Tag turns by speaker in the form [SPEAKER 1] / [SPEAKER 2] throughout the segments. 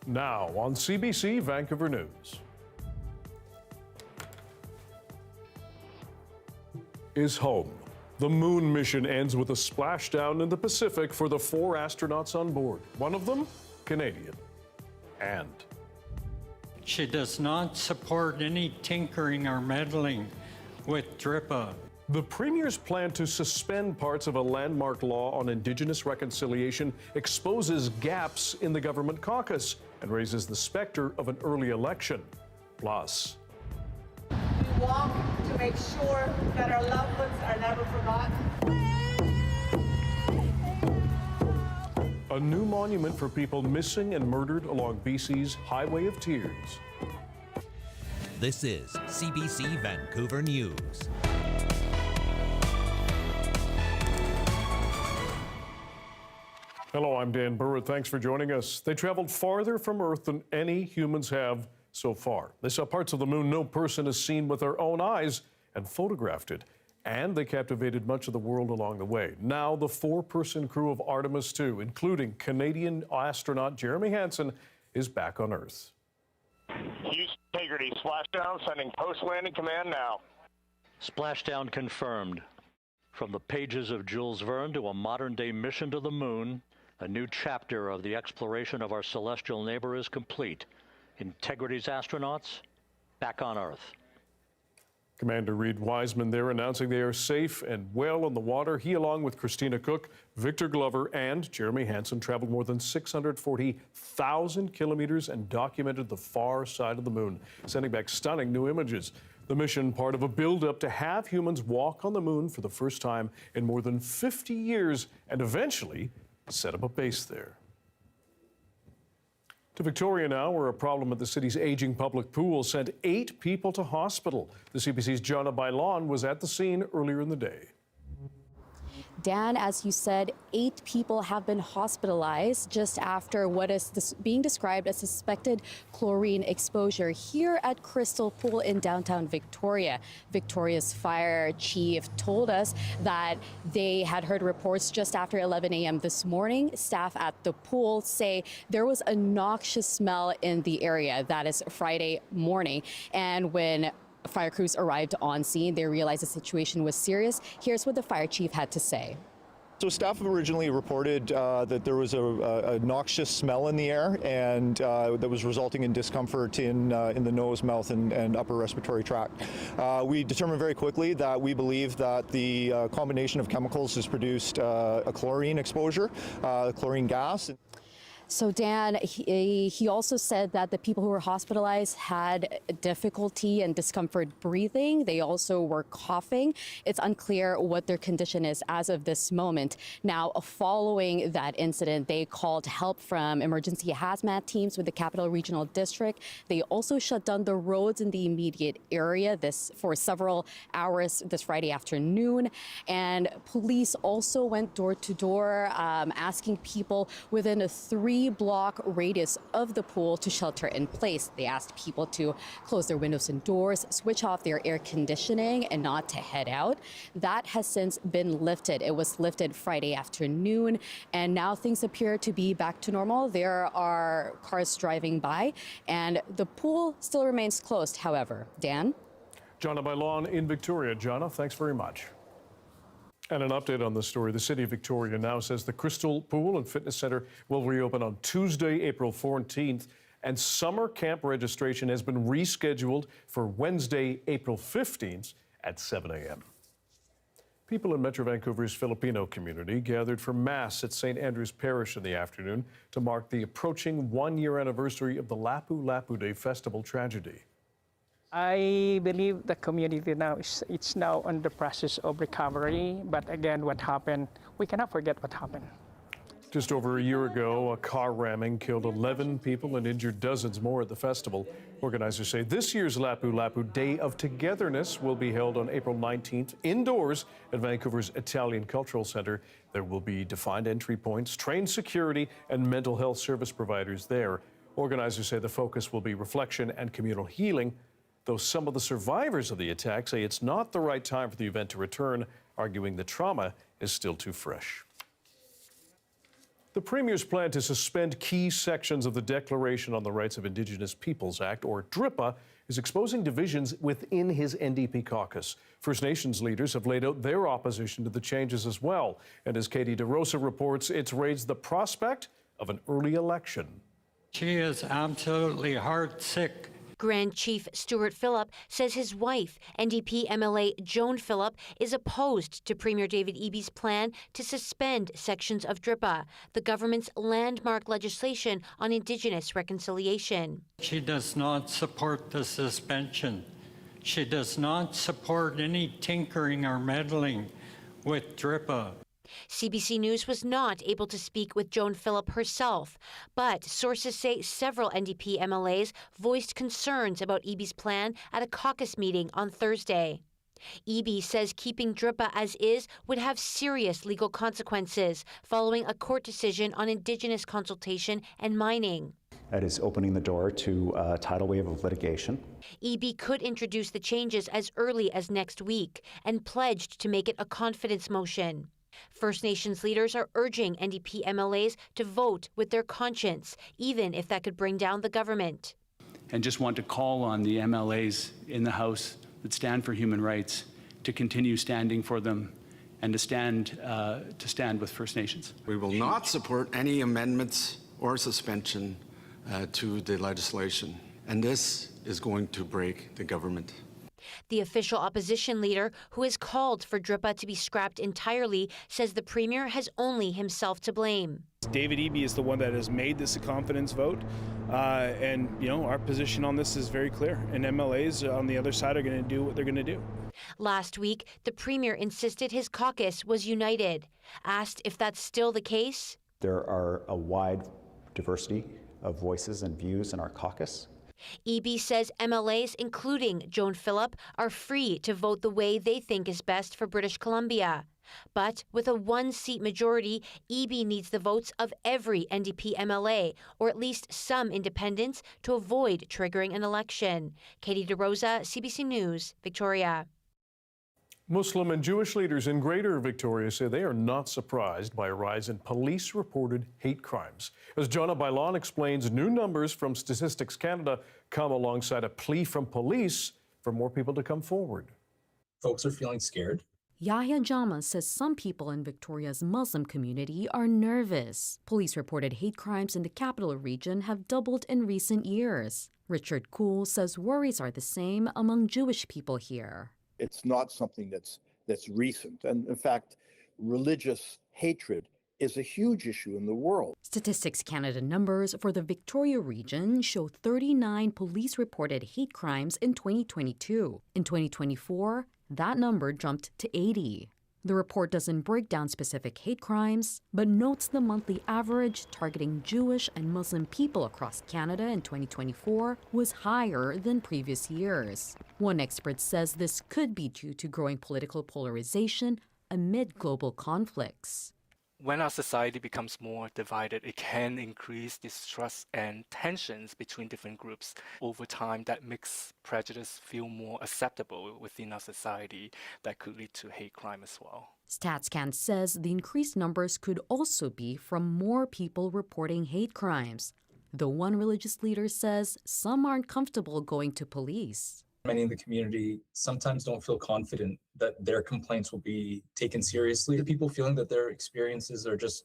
[SPEAKER 1] Now on CBC Vancouver News. Is home. The moon mission ends with a splashdown in the Pacific for the 4 astronauts on board. One of them, Canadian. And
[SPEAKER 2] she does not support any tinkering or meddling with DRIPA.
[SPEAKER 1] the Premier's plan to suspend parts of a landmark law on Indigenous reconciliation exposes gaps in the government caucus and raises the specter of an early election. Plus,
[SPEAKER 3] we walk to make sure that our loved ones are never forgotten.
[SPEAKER 1] a new monument for people missing and murdered along BC's Highway of Tears.
[SPEAKER 4] This is CBC Vancouver News.
[SPEAKER 1] Hello, I'm Dan Burritt. Thanks for joining us. They traveled farther from Earth than any humans have so far. They saw parts of the moon no person has seen with their own eyes and photographed it. And they captivated much of the world along the way. Now the 4-person crew of Artemis II, including Canadian astronaut Jeremy Hansen, is back on Earth.
[SPEAKER 5] Houston Integrity, splashdown, sending post-landing command now.
[SPEAKER 6] Splashdown confirmed. From the pages of Jules Verne to a modern-day mission to the moon, a new chapter of the exploration of our celestial neighbor is complete. Integrity's astronauts back on Earth.
[SPEAKER 1] Commander Reed Wiseman there announcing they are safe and well in the water. He, along with Christina Cook, Victor Glover, and Jeremy Hansen, traveled more than 640,000 kilometers and documented the far side of the moon, sending back stunning new images. The mission, part of a build-up to have humans walk on the moon for the first time in more than 50 years and eventually set up a base there. To Victoria now, where a problem at the city's aging public pool sent 8 people to hospital. The CBC's Jonna Bailon was at the scene earlier in the day.
[SPEAKER 7] Dan, as you said, 8 people have been hospitalized just after what is being described as suspected chlorine exposure here at Crystal Pool in downtown Victoria. Victoria's fire chief told us that they had heard reports just after 11 a.m. this morning. Staff at the pool say there was a noxious smell in the area. That is Friday morning. And when fire crews arrived on scene, they realized the situation was serious. Here's what the fire chief had to say.
[SPEAKER 8] So staff originally reported that there was a noxious smell in the air, and that was resulting in discomfort in the nose, mouth, and upper respiratory tract. We determined very quickly that we believe that the combination of chemicals has produced a chlorine exposure, chlorine gas.
[SPEAKER 7] So Dan, he also said that the people who were hospitalized had difficulty and discomfort breathing. They also were coughing. It's unclear what their condition is as of this moment. Now, following that incident, they called help from emergency hazmat teams with the Capital Regional District. They also shut down the roads in the immediate area for several hours this Friday afternoon. And police also went door to door asking people within a 3-block radius of the pool to shelter in place. They asked people to close their windows and doors, switch off their air conditioning, and not to head out. That has since been lifted. It was lifted Friday afternoon, and now things appear to be back to normal. There are cars driving by, and the pool still remains closed, however. Dan?
[SPEAKER 1] Jonna Bailon in Victoria. Jonna, thanks very much. And an update on the story. The City of Victoria now says the Crystal Pool and Fitness Centre will reopen on Tuesday, April 14th, and summer camp registration has been rescheduled for Wednesday, April 15th at 7 a.m. People in Metro Vancouver's Filipino community gathered for Mass at St. Andrew's Parish in the afternoon to mark the approaching 1-year anniversary of the Lapu-Lapu Day Festival tragedy.
[SPEAKER 9] I believe the community now it's now on the process of recovery. But again, what happened, we cannot forget what happened.
[SPEAKER 1] Just over a year ago, a car ramming killed 11 people and injured dozens more at the festival. Organizers say this year's Lapu-Lapu Day of Togetherness will be held on April 19th indoors at Vancouver's Italian Cultural Centre. There will be defined entry points, trained security, and mental health service providers there. Organizers say the focus will be reflection and communal healing, though some of the survivors of the attack say it's not the right time for the event to return, arguing the trauma is still too fresh. The Premier's plan to suspend key sections of the Declaration on the Rights of Indigenous Peoples Act, or DRIPA, is exposing divisions within his NDP caucus. First Nations leaders have laid out their opposition to the changes as well. And as Katie DeRosa reports, it's raised the prospect of an early election.
[SPEAKER 2] She is absolutely heartsick.
[SPEAKER 10] Grand Chief Stuart Phillip says his wife, NDP MLA Joan Phillip, is opposed to Premier David Eby's plan to suspend sections of DRIPA, the government's landmark legislation on Indigenous reconciliation.
[SPEAKER 2] She does not support the suspension. She does not support any tinkering or meddling with DRIPA.
[SPEAKER 10] CBC News was not able to speak with Joan Phillip herself, but sources say several NDP MLAs voiced concerns about Eby's plan at a caucus meeting on Thursday. Eby says keeping DRIPA as is would have serious legal consequences following a court decision on Indigenous consultation and mining.
[SPEAKER 11] That is opening the door to a tidal wave of litigation.
[SPEAKER 10] Eby could introduce the changes as early as next week and pledged to make it a confidence motion. First Nations leaders are urging NDP MLAs to vote with their conscience, even if that could bring down the government.
[SPEAKER 12] And just want to call on the MLAs in the House that stand for human rights to continue standing for them and to stand with First Nations.
[SPEAKER 13] We will not support any amendments or suspension to the legislation, and this is going to break the government.
[SPEAKER 10] The official opposition leader, who has called for DRIPA to be scrapped entirely, says the Premier has only himself to blame.
[SPEAKER 14] David Eby is the one that has made this a confidence vote, and our position on this is very clear, and MLAs on the other side are going to do what they're going to do.
[SPEAKER 10] Last week, the Premier insisted his caucus was united. Asked if that's still the case.
[SPEAKER 11] There are a wide diversity of voices and views in our caucus.
[SPEAKER 10] Eby says MLAs, including Joan Phillip, are free to vote the way they think is best for British Columbia. But with a one-seat majority, Eby needs the votes of every NDP MLA, or at least some independents, to avoid triggering an election. Katie DeRosa, CBC News, Victoria.
[SPEAKER 1] Muslim and Jewish leaders in Greater Victoria say they are not surprised by a rise in police-reported hate crimes. As Jonna Bailon explains, new numbers from Statistics Canada come alongside a plea from police for more people to come forward.
[SPEAKER 15] Folks are feeling scared.
[SPEAKER 7] Yahya Jama says some people in Victoria's Muslim community are nervous. Police-reported hate crimes in the capital region have doubled in recent years. Richard Kuhl says worries are the same among Jewish people here.
[SPEAKER 16] It's not something that's recent. And in fact, religious hatred is a huge issue in the world.
[SPEAKER 7] Statistics Canada numbers for the Victoria region show 39 police-reported hate crimes in 2022. In 2024, that number jumped to 80. The report doesn't break down specific hate crimes, but notes the monthly average targeting Jewish and Muslim people across Canada in 2024 was higher than previous years. One expert says this could be due to growing political polarization amid global conflicts.
[SPEAKER 17] When our society becomes more divided, it can increase distrust and tensions between different groups. Over time, that makes prejudice feel more acceptable within our society. That could lead to hate crime as well.
[SPEAKER 7] StatsCan says the increased numbers could also be from more people reporting hate crimes, though one religious leader says some aren't comfortable going to police.
[SPEAKER 15] Many in the community sometimes don't feel confident that their complaints will be taken seriously. The people feeling that their experiences are just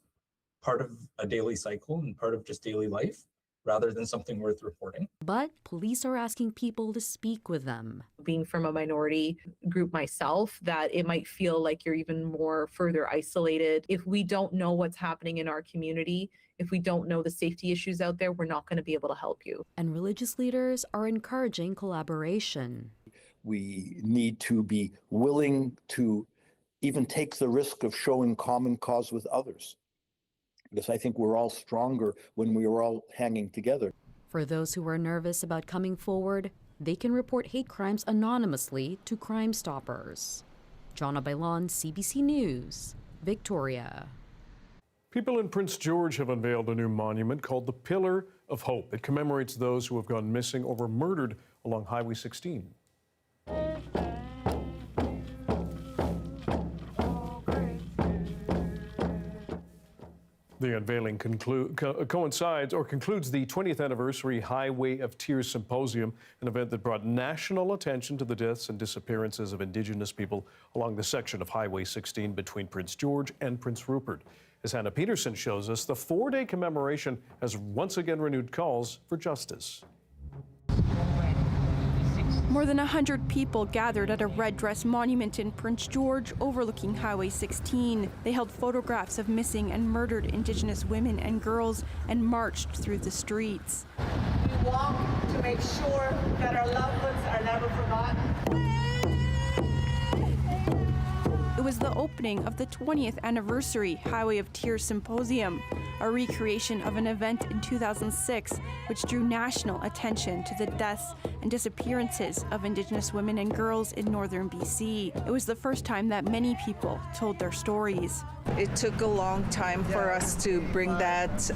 [SPEAKER 15] part of a daily cycle and part of just daily life, rather than something worth reporting.
[SPEAKER 7] But police are asking people to speak with them.
[SPEAKER 18] Being from a minority group myself, that it might feel like you're even more further isolated. If we don't know what's happening in our community, if we don't know the safety issues out there, we're not going to be able to help you.
[SPEAKER 7] And religious leaders are encouraging collaboration.
[SPEAKER 16] We need to be willing to even take the risk of showing common cause with others, because I think we're all stronger when we are all hanging together.
[SPEAKER 7] For those who are nervous about coming forward, they can report hate crimes anonymously to Crime Stoppers. Jonna Bailon, CBC News, Victoria.
[SPEAKER 1] People in Prince George have unveiled a new monument called the Pillar of Hope. It commemorates those who have gone missing or were murdered along Highway 16. The unveiling coincides or concludes the 20th anniversary Highway of Tears Symposium, an event that brought national attention to the deaths and disappearances of Indigenous people along the section of Highway 16 between Prince George and Prince Rupert. As Hannah Peterson shows us, the 4-day commemoration has once again renewed calls for justice.
[SPEAKER 19] More than 100 people gathered at a red dress monument in Prince George overlooking Highway 16. They held photographs of missing and murdered Indigenous women and girls and marched through the streets.
[SPEAKER 3] We walk to make sure that our loved ones are never forgotten.
[SPEAKER 19] It was the opening of the 20th anniversary Highway of Tears Symposium, a recreation of an event in 2006 which drew national attention to the deaths and disappearances of Indigenous women and girls in northern BC. It was the first time that many people told their stories.
[SPEAKER 20] It took a long time for us to bring that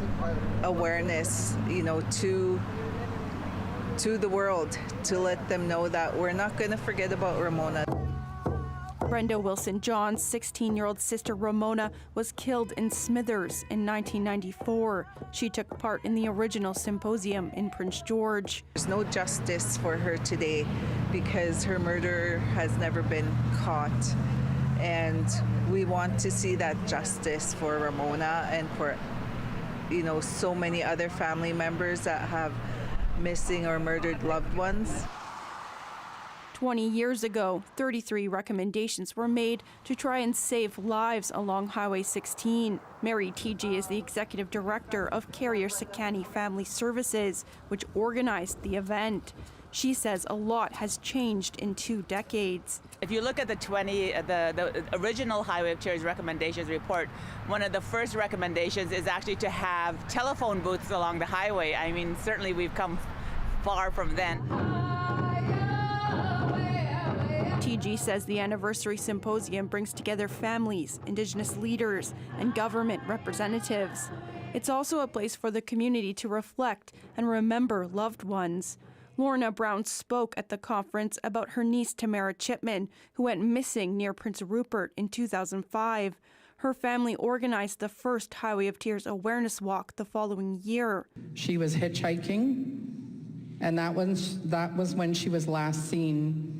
[SPEAKER 20] awareness, to the world, to let them know that we're not going to forget about Ramona.
[SPEAKER 19] Brenda Wilson-John's 16-year-old sister Ramona was killed in Smithers in 1994. She took part in the original symposium in Prince George.
[SPEAKER 20] There's no justice for her today because her murderer has never been caught. And we want to see that justice for Ramona and for, so many other family members that have missing or murdered loved ones.
[SPEAKER 19] 20 years ago, 33 recommendations were made to try and save lives along Highway 16. Mary T.G. is the executive director of Carrier Sekani Family Services, which organized the event. She says a lot has changed in 2 decades.
[SPEAKER 21] If you look at the original Highway of Tears recommendations report, one of the first recommendations is actually to have telephone booths along the highway. I mean, certainly we've come far from then.
[SPEAKER 19] TG says the anniversary symposium brings together families, Indigenous leaders, and government representatives. It's also a place for the community to reflect and remember loved ones. Lorna Brown spoke at the conference about her niece Tamara Chipman, who went missing near Prince Rupert in 2005. Her family organized the first Highway of Tears awareness walk the following year.
[SPEAKER 22] She was hitchhiking, and that was when she was last seen.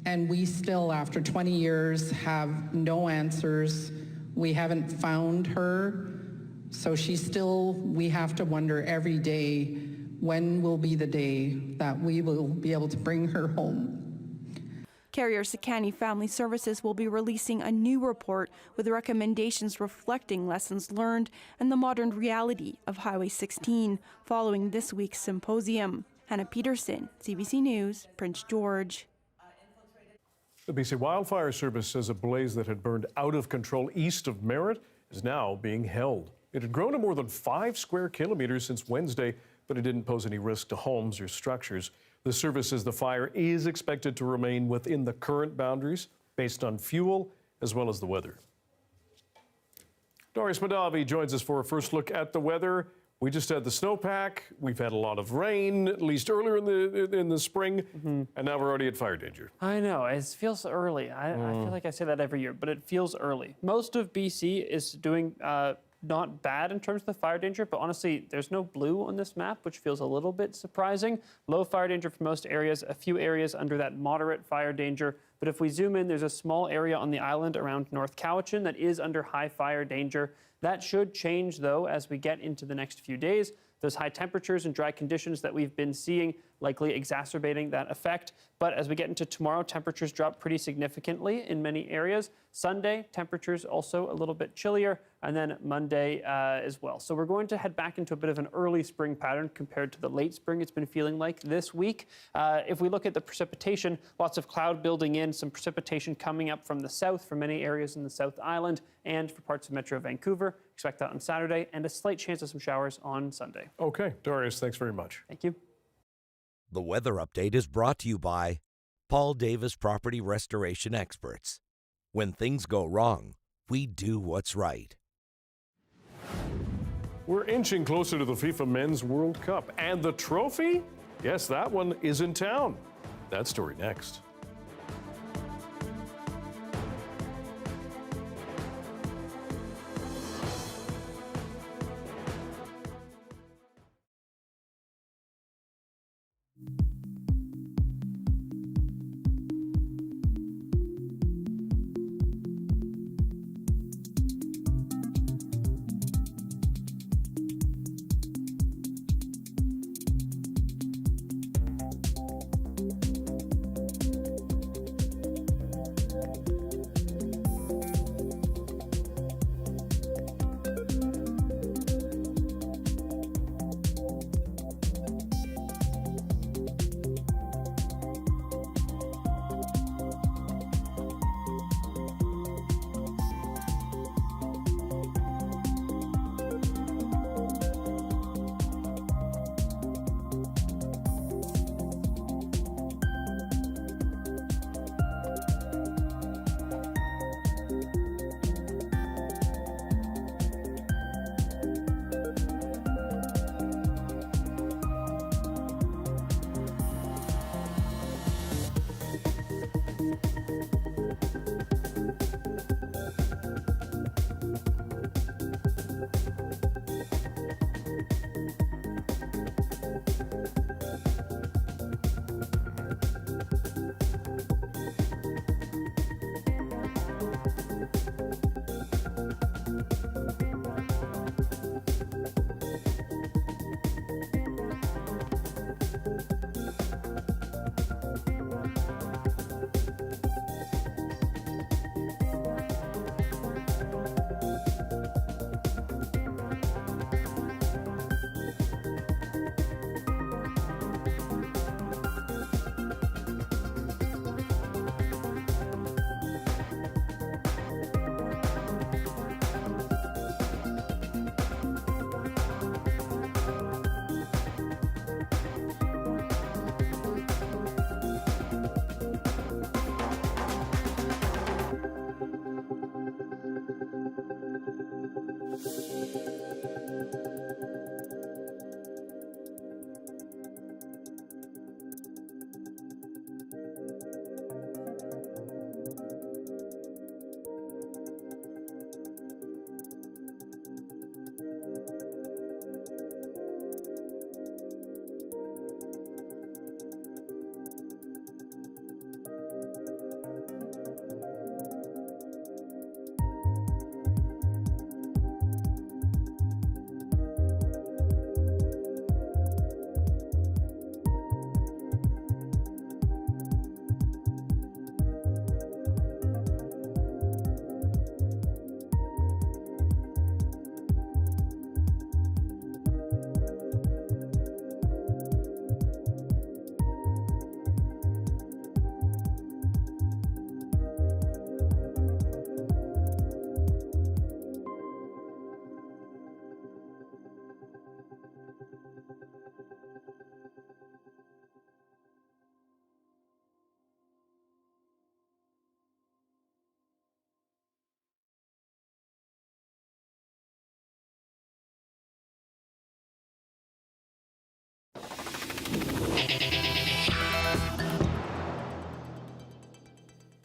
[SPEAKER 22] And we still, after 20 years, have no answers. We haven't found her. So we have to wonder every day, when will be the day that we will be able to bring her home?
[SPEAKER 19] Carrier Sekani Family Services will be releasing a new report with recommendations reflecting lessons learned and the modern reality of Highway 16 following this week's symposium. Hannah Peterson, CBC News, Prince George.
[SPEAKER 1] The BC Wildfire Service says a blaze that had burned out of control east of Merritt is now being held. It had grown to more than 5 square kilometers since Wednesday, but it didn't pose any risk to homes or structures. The service says the fire is expected to remain within the current boundaries based on fuel as well as the weather. Doris Madavi joins us for a first look at the weather. We just had the snowpack. We've had a lot of rain, at least earlier in the spring, and now we're already at fire danger.
[SPEAKER 23] I know, it feels early. I feel like I say that every year, but it feels early. Most of BC is doing not bad in terms of the fire danger, but honestly, there's no blue on this map, which feels a little bit surprising. Low fire danger for most areas, a few areas under that moderate fire danger. But if we zoom in, there's a small area on the island around North Cowichan that is under high fire danger. That should change, though, as we get into the next few days. Those high temperatures and dry conditions that we've been seeing likely exacerbating that effect. But as we get into tomorrow, temperatures drop pretty significantly in many areas. Sunday, temperatures also a little bit chillier, and then Monday as well. So we're going to head back into a bit of an early spring pattern compared to the late spring it's been feeling like this week. If we look at the precipitation, lots of cloud building in, some precipitation coming up from the south for many areas in the South Island and for parts of Metro Vancouver. Expect that on Saturday, and a slight chance of some showers on Sunday.
[SPEAKER 1] Okay, Darius, thanks very much.
[SPEAKER 23] Thank you.
[SPEAKER 4] The weather update is brought to you by Paul Davis Property Restoration Experts. When things go wrong, we do what's right.
[SPEAKER 1] We're inching closer to the FIFA Men's World Cup. And the trophy? Yes, that one is in town. That story next.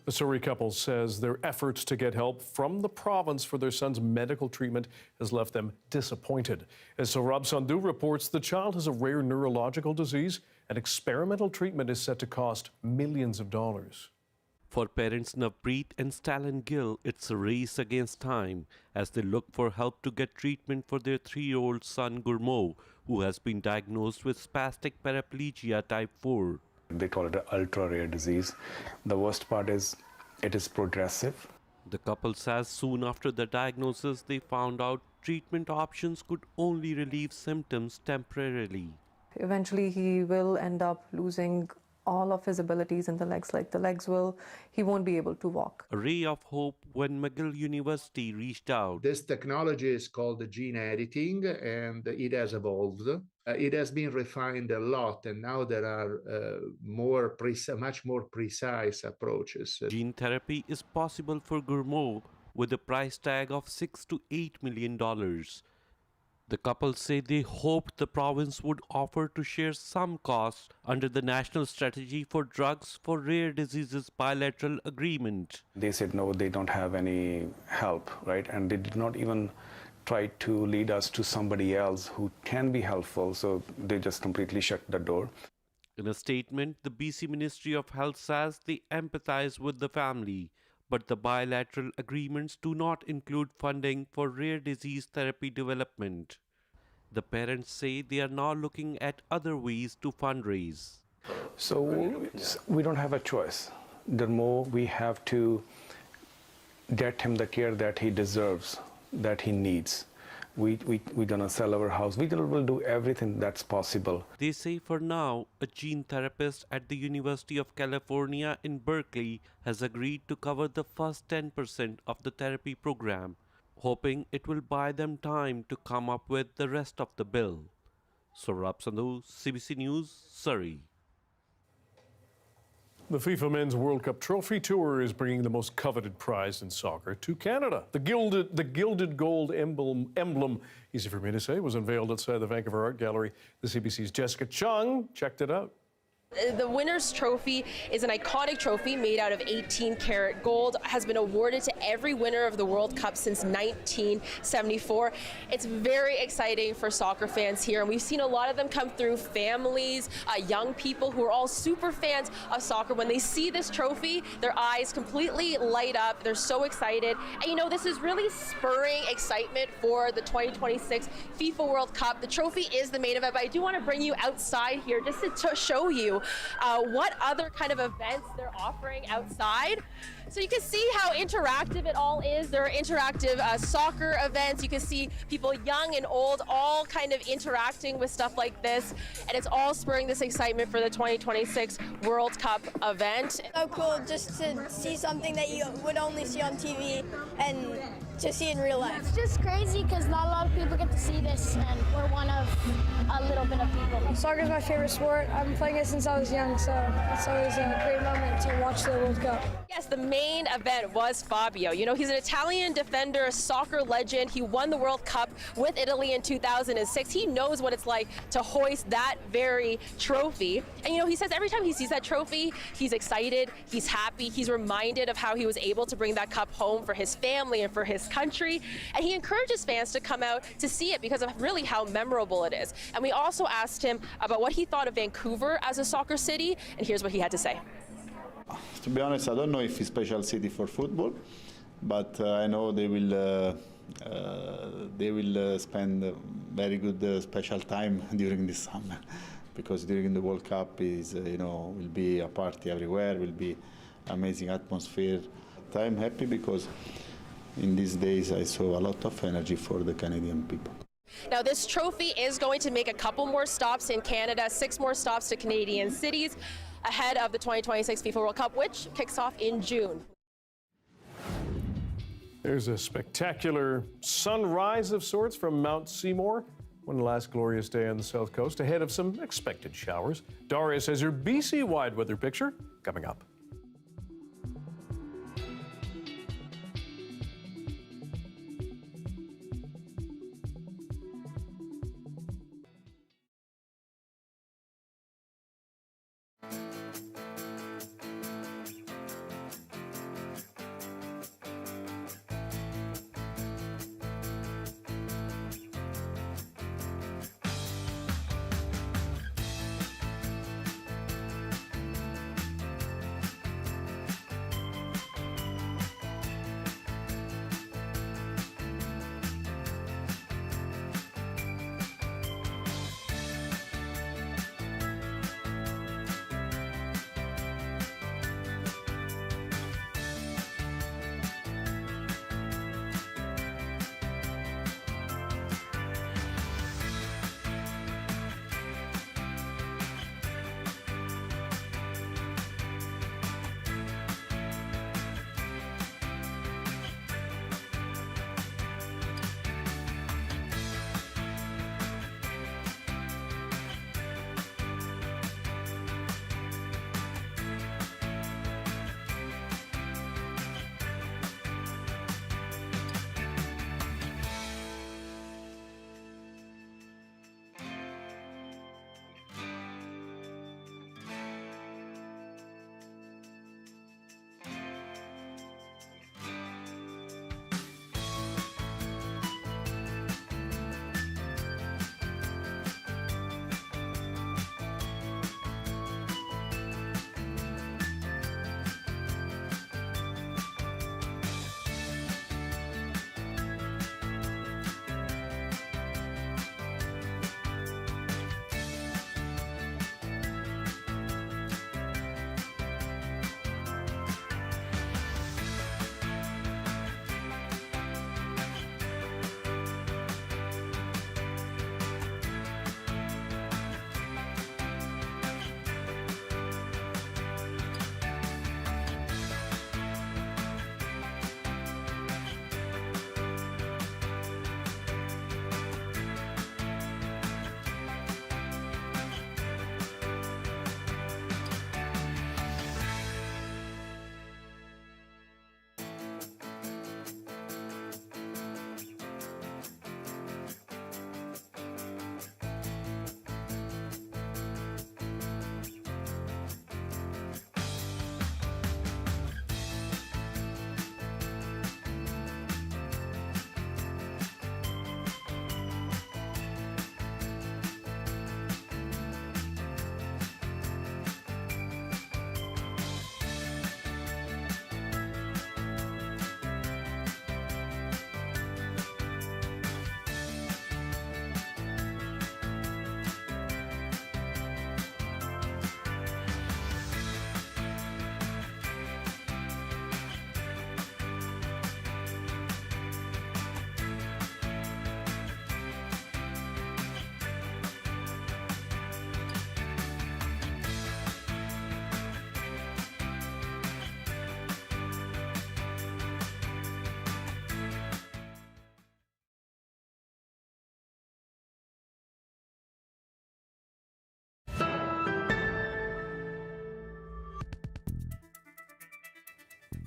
[SPEAKER 1] The Surrey couple says their efforts to get help from the province for their son's medical treatment has left them disappointed. As Saurabh Sandhu reports, the child has a rare neurological disease and experimental treatment is set to cost millions of dollars.
[SPEAKER 5] For parents Navpreet and Stalin Gill, it's a race against time as they look for help to get treatment for their 3-year-old son Gurmo, who has been diagnosed with spastic paraplegia type 4.
[SPEAKER 6] They call it an ultra-rare disease. The worst part is it is progressive.
[SPEAKER 5] The couple says soon after the diagnosis, they found out treatment options could only relieve symptoms temporarily.
[SPEAKER 8] Eventually, he will end up losing all of his abilities in the legs. Like he won't be able to walk.
[SPEAKER 5] A ray of hope when McGill University reached out.
[SPEAKER 24] This technology is called gene editing, and it has evolved. It has been refined a lot, and now there are much more precise approaches.
[SPEAKER 5] Gene therapy is possible for Gurmo with a price tag of $6 to $8 million. The couple say they hoped the province would offer to share some costs under the National Strategy for Drugs for Rare Diseases bilateral agreement.
[SPEAKER 6] They said no, they don't have any help, right? And they did not even try to lead us to somebody else who can be helpful, so they just completely shut the door.
[SPEAKER 5] In a statement, the BC Ministry of Health says they empathize with the family, but the bilateral agreements do not include funding for rare disease therapy development. The parents say they are now looking at other ways to fundraise.
[SPEAKER 6] So we don't have a choice. The more we have to get him the care that he deserves, that he needs. We're gonna sell our house. We will do everything that's possible.
[SPEAKER 5] They say for now, a gene therapist at the University of California in Berkeley has agreed to cover the first 10% of the therapy program, hoping it will buy them time to come up with the rest of the bill. Saurabh Sandhu, CBC News, Surrey.
[SPEAKER 1] The FIFA Men's World Cup Trophy Tour is bringing the most coveted prize in soccer to Canada. The gilded gold emblem, easy for me to say, was unveiled outside the Vancouver Art Gallery. The CBC's Jessica Chung checked it out.
[SPEAKER 25] The winner's trophy is an iconic trophy made out of 18-karat gold, has been awarded to every winner of the World Cup since 1974. It's very exciting for soccer fans here, and we've seen a lot of them come through, families, young people who are all super fans of soccer. When they see this trophy, their eyes completely light up. They're so excited. And you know, this is really spurring excitement for the 2026 FIFA World Cup. The trophy is the main event, but I do want to bring you outside here just to show you what other kind of events they're offering outside. So you can see how interactive it all is. There are interactive soccer events. You can see people young and old all kind of interacting with stuff like this. And it's all spurring this excitement for the 2026 World Cup event.
[SPEAKER 26] So cool just to see something that you would only see on TV and to see in real life.
[SPEAKER 27] It's just crazy because not a lot of people get to see this, and we're one of a little bit of people.
[SPEAKER 26] Soccer is my favorite sport. I've been playing it since I was young, so it's always a great moment to watch the World Cup.
[SPEAKER 25] Yes, the main event was Fabio. You know, he's an Italian defender, a soccer legend. He won the World Cup with Italy in 2006. He knows what it's like to hoist that very trophy. And, you know, he says every time he sees that trophy, he's excited, he's happy, he's reminded of how he was able to bring that cup home for his family and for his country. And he encourages fans to come out to see it because of really how memorable it is. And we also asked him about what he thought of Vancouver as a soccer city, and here's what he had to say.
[SPEAKER 2] To be honest, I don't know if it's a special city for football, but I know they will spend a very good special time during this summer, because during the World Cup is will be a party everywhere, will be amazing atmosphere. I'm happy because in these days I saw a lot of energy for the Canadian people.
[SPEAKER 25] Now, this trophy is going to make a couple more stops in Canada, 6 more stops to Canadian cities ahead of the 2026 FIFA World Cup, which kicks off in June.
[SPEAKER 1] There's a spectacular sunrise of sorts from Mount Seymour. One last glorious day on the South Coast ahead of some expected showers. Darius has your BC-wide weather picture coming up.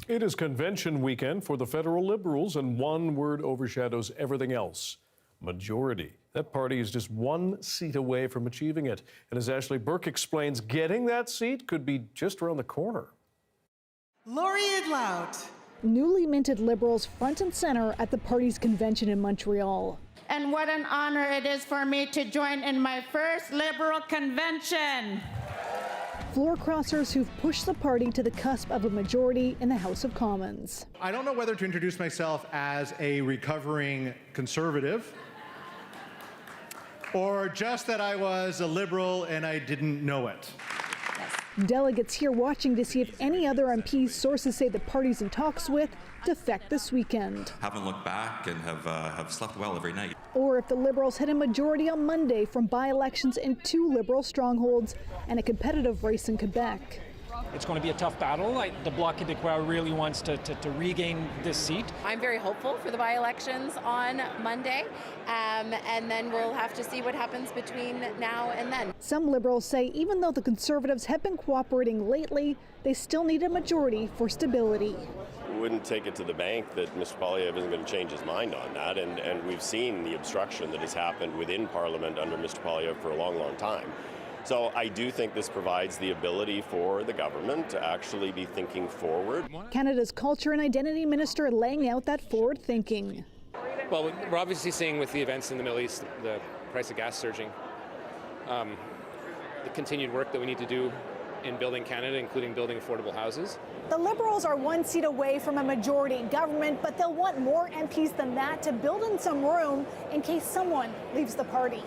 [SPEAKER 1] It is convention weekend for the federal Liberals, and one word overshadows everything else: majority. That party is just one seat away from achieving it. And as Ashley Burke explains, getting that seat could be just around the corner.
[SPEAKER 9] Laureate Loud.
[SPEAKER 10] Newly minted Liberals front and center at the party's convention in Montreal.
[SPEAKER 11] And what an honor it is for me to join in my first Liberal convention.
[SPEAKER 10] Floor crossers who've pushed the party to the cusp of a majority in the House of Commons.
[SPEAKER 12] I don't know whether to introduce myself as a recovering conservative or just that I was a Liberal and I didn't know it.
[SPEAKER 10] Delegates here watching to see if any other MPs sources say the party's in talks with defect this weekend.
[SPEAKER 13] Haven't looked back and have slept well every night.
[SPEAKER 10] Or if the Liberals hit a majority on Monday from by-elections in 2 Liberal strongholds and a competitive race in Quebec.
[SPEAKER 14] It's going to be a tough battle. The Bloc Québécois really wants to regain this seat.
[SPEAKER 17] I'm very hopeful for the by-elections on Monday, and then we'll have to see what happens between now and then.
[SPEAKER 10] Some Liberals say even though the Conservatives have been cooperating lately, they still need a majority for stability.
[SPEAKER 28] We wouldn't take it to the bank that Mr. Poilievre isn't going to change his mind on that, and we've seen the obstruction that has happened within Parliament under Mr. Poilievre for a long, long time. So I do think this provides the ability for the government to actually be thinking forward.
[SPEAKER 10] Canada's Culture and Identity Minister laying out that forward thinking.
[SPEAKER 29] Well, we're obviously seeing with the events in the Middle East, the price of gas surging, the continued work that we need to do in building Canada, including building affordable houses.
[SPEAKER 10] The Liberals are 1 seat away from a majority government, but they'll want more MPs than that to build in some room in case someone leaves the party.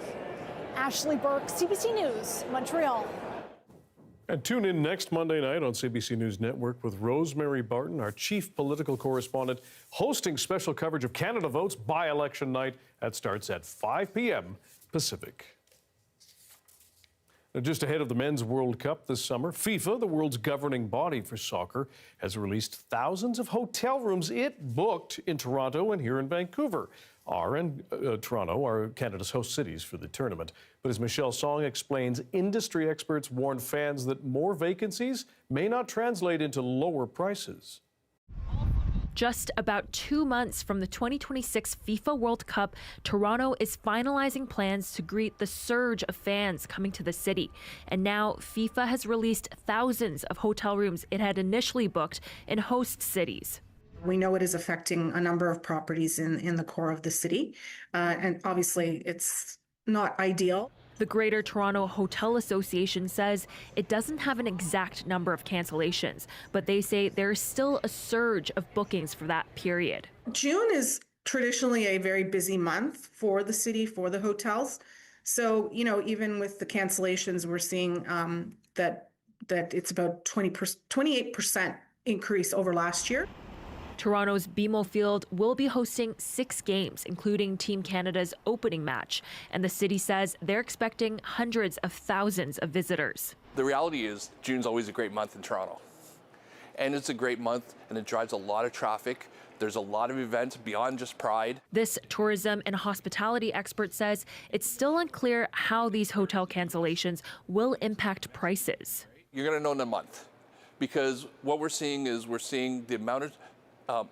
[SPEAKER 10] Ashley Burke, CBC News, Montreal.
[SPEAKER 1] And tune in next Monday night on CBC News Network with Rosemary Barton, our chief political correspondent, hosting special coverage of Canada Votes by-election night. That starts at 5 p.m. Pacific. Now, just ahead of the Men's World Cup this summer, FIFA, the world's governing body for soccer, has released thousands of hotel rooms it booked in Toronto and here in Vancouver. Toronto are Canada's host cities for the tournament. But as Michelle Song explains, industry experts warn fans that more vacancies may not translate into lower prices.
[SPEAKER 30] Just about 2 months from the 2026 FIFA World Cup, Toronto is finalizing plans to greet the surge of fans coming to the city. And now FIFA has released thousands of hotel rooms it had initially booked in host cities.
[SPEAKER 31] We know it is affecting a number of properties in the core of the city, and obviously it's not ideal.
[SPEAKER 30] The Greater Toronto Hotel Association says it doesn't have an exact number of cancellations, but they say there's still a surge of bookings for that period.
[SPEAKER 31] June is traditionally a very busy month for the city, for the hotels. So, even with the cancellations, we're seeing that it's about 28% increase over last year.
[SPEAKER 30] Toronto's BMO Field will be hosting 6 games, including Team Canada's opening match. And the city says they're expecting hundreds of thousands of visitors.
[SPEAKER 32] The reality is June's always a great month in Toronto. And it's a great month and it drives a lot of traffic. There's a lot of events beyond just Pride.
[SPEAKER 30] This tourism and hospitality expert says it's still unclear how these hotel cancellations will impact prices.
[SPEAKER 32] You're going to know in a month, because what we're seeing is the amount of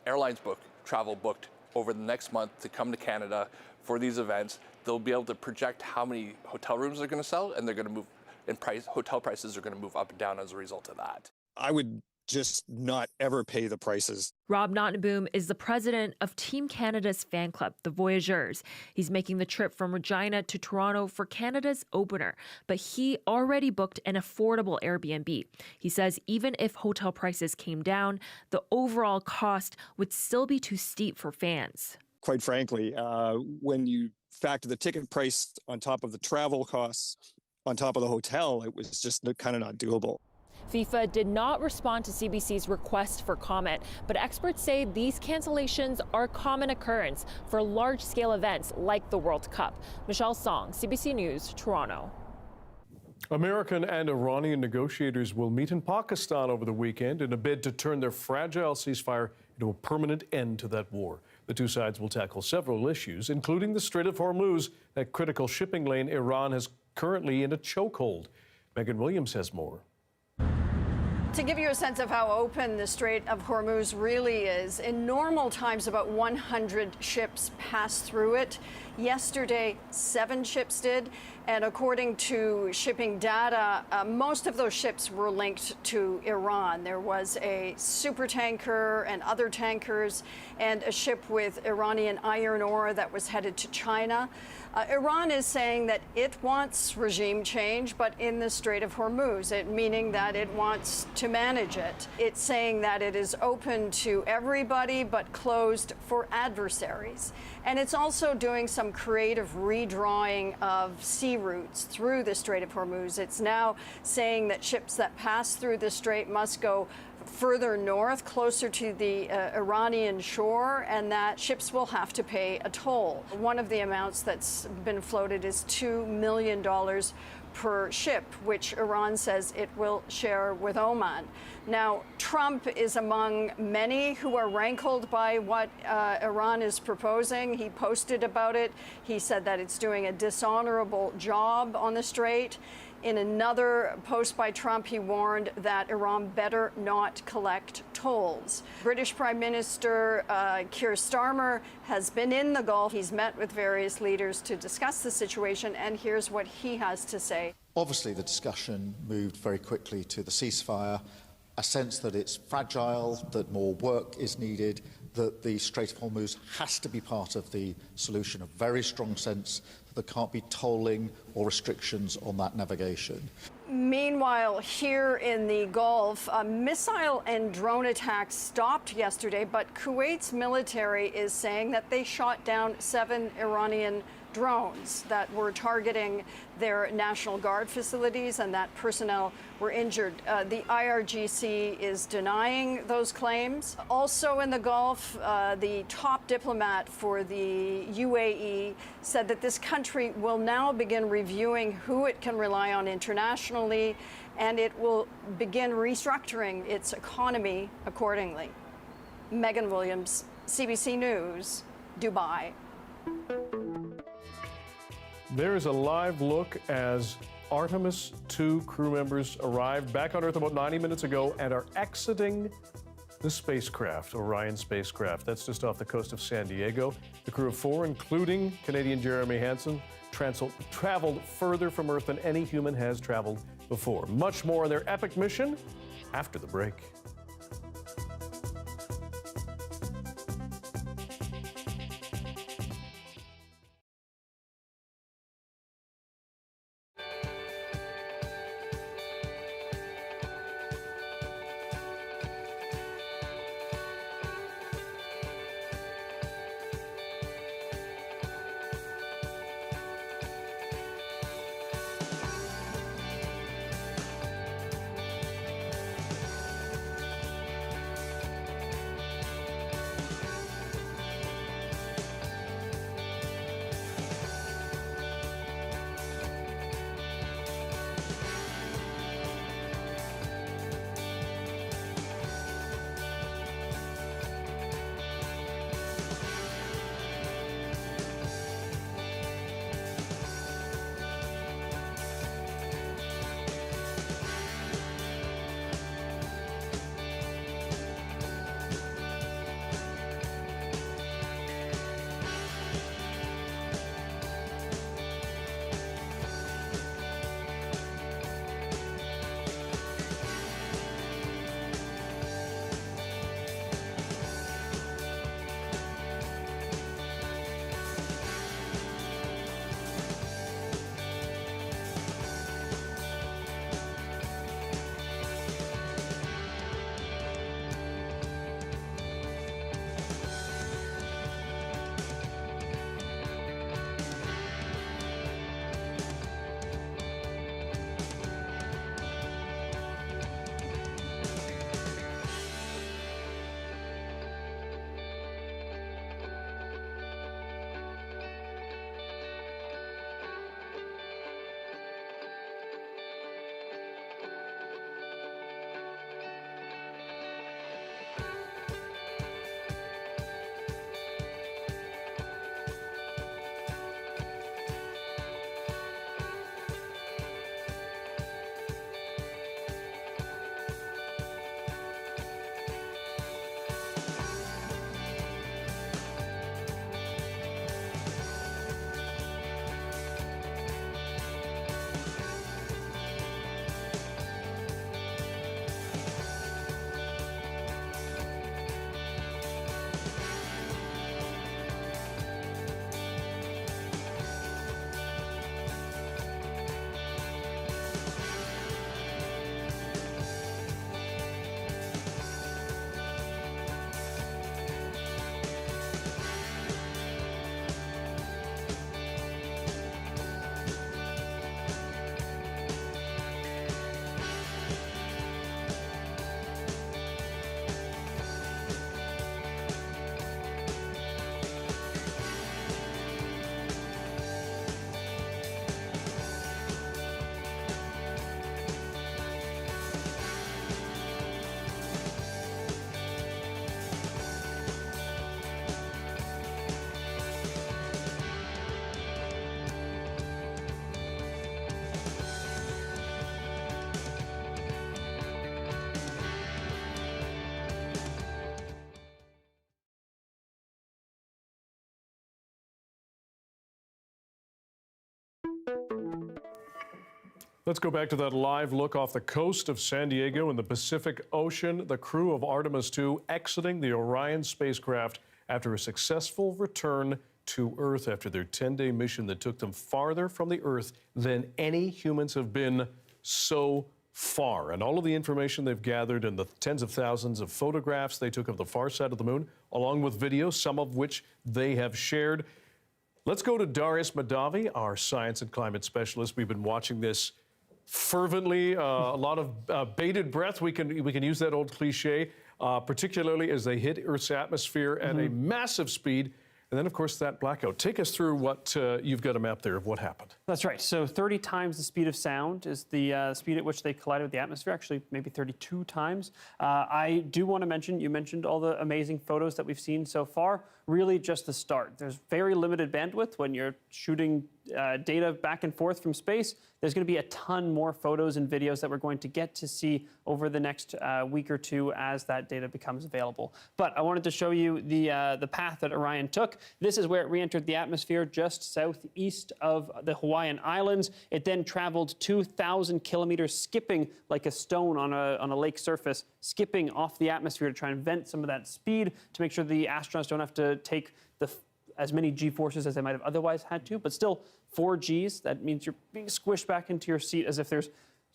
[SPEAKER 32] airlines travel booked over the next month to come to Canada for these events. They'll be able to project how many hotel rooms they're going to sell, and they're going to move in price. Hotel prices are going to move up and down as a result of that.
[SPEAKER 33] I would just not ever pay the prices.
[SPEAKER 30] Rob Nottenboom is the president of Team Canada's fan club, the Voyageurs. He's making the trip from Regina to Toronto for Canada's opener, but he already booked an affordable Airbnb. He says even if hotel prices came down, the overall cost would still be too steep for fans.
[SPEAKER 33] Quite frankly, when you factor the ticket price on top of the travel costs, on top of the hotel, it was just kind of not doable.
[SPEAKER 30] FIFA did not respond to CBC's request for comment, but experts say these cancellations are a common occurrence for large-scale events like the World Cup. Michelle Song, CBC News, Toronto.
[SPEAKER 1] American and Iranian negotiators will meet in Pakistan over the weekend in a bid to turn their fragile ceasefire into a permanent end to that war. The two sides will tackle several issues, including the Strait of Hormuz, that critical shipping lane Iran is currently in a chokehold. Megan Williams has more.
[SPEAKER 3] To give you a sense of how open the Strait of Hormuz really is, in normal times about 100 ships pass through it. Yesterday, 7 ships did, and according to shipping data, most of those ships were linked to Iran. There was a supertanker and other tankers and a ship with Iranian iron ore that was headed to China. Iran is saying that it wants regime change, but in the Strait of Hormuz, meaning that it wants to manage it. It's saying that it is open to everybody but closed for adversaries. And it's also doing some creative redrawing of sea routes through the Strait of Hormuz. It's now saying that ships that pass through the strait must go further north, closer to the Iranian shore, and that ships will have to pay a toll. One of the amounts that's been floated is $2 million per ship, which Iran says it will share with Oman. Now, Trump is among many who are rankled by what Iran is proposing. He posted about it. He said that it's doing a dishonorable job on the strait. In another post by Trump, he warned that Iran better not collect tolls. British Prime Minister Keir Starmer has been in the Gulf. He's met with various leaders to discuss the situation, and here's what he has to say.
[SPEAKER 4] Obviously, the discussion moved very quickly to the ceasefire, a sense that it's fragile, that more work is needed, that the Strait of Hormuz has to be part of the solution, a very strong sense that there can't be tolling or restrictions on that navigation.
[SPEAKER 3] Meanwhile, here in the Gulf, missile and drone attacks stopped yesterday, but Kuwait's military is saying that they shot down 7 Iranian drones that were targeting their National Guard facilities and that personnel were injured. The IRGC is denying those claims. Also in the Gulf, the top diplomat for the UAE said that this country will now begin reviewing who it can rely on internationally, and it will begin restructuring its economy accordingly. Megan Williams, CBC News, Dubai.
[SPEAKER 1] There's a live look as Artemis II crew members arrived back on Earth about 90 minutes ago and are exiting the spacecraft, Orion spacecraft. That's just off the coast of San Diego. The crew of 4, including Canadian Jeremy Hansen, traveled further from Earth than any human has traveled before. Much more on their epic mission after the break. Let's go back to that live look off the coast of San Diego in the Pacific Ocean. The crew of Artemis II exiting the Orion spacecraft after a successful return to Earth after their 10-day mission that took them farther from the Earth than any humans have been so far. And all of the information they've gathered and the tens of thousands of photographs they took of the far side of the moon, along with videos, some of which they have shared. Let's go to Darius Madavi, our science and climate specialist. We've been watching this fervently, a lot of bated breath. We can use that old cliche, particularly as they hit Earth's atmosphere at a massive speed. And then, of course, that blackout. Take us through what you've got a map there of what happened.
[SPEAKER 5] That's right. So 30 times the speed of sound is the speed at which they collided with the atmosphere, actually maybe 32 times. I do want to mention, you mentioned all the amazing photos that we've seen so far. Really just the start. There's very limited bandwidth when you're shooting data back and forth from space. There's going to be a ton more photos and videos that we're going to get to see over the next week or two as that data becomes available. But I wanted to show you the path that Orion took. This is where it re-entered the atmosphere just southeast of the Hawaiian Islands. It then traveled 2,000 kilometers, skipping like a stone on a lake surface, skipping off the atmosphere to try and vent some of that speed to make sure the astronauts don't have to take as many G-forces as they might have otherwise had to, but still 4 Gs. That means you're being squished back into your seat as if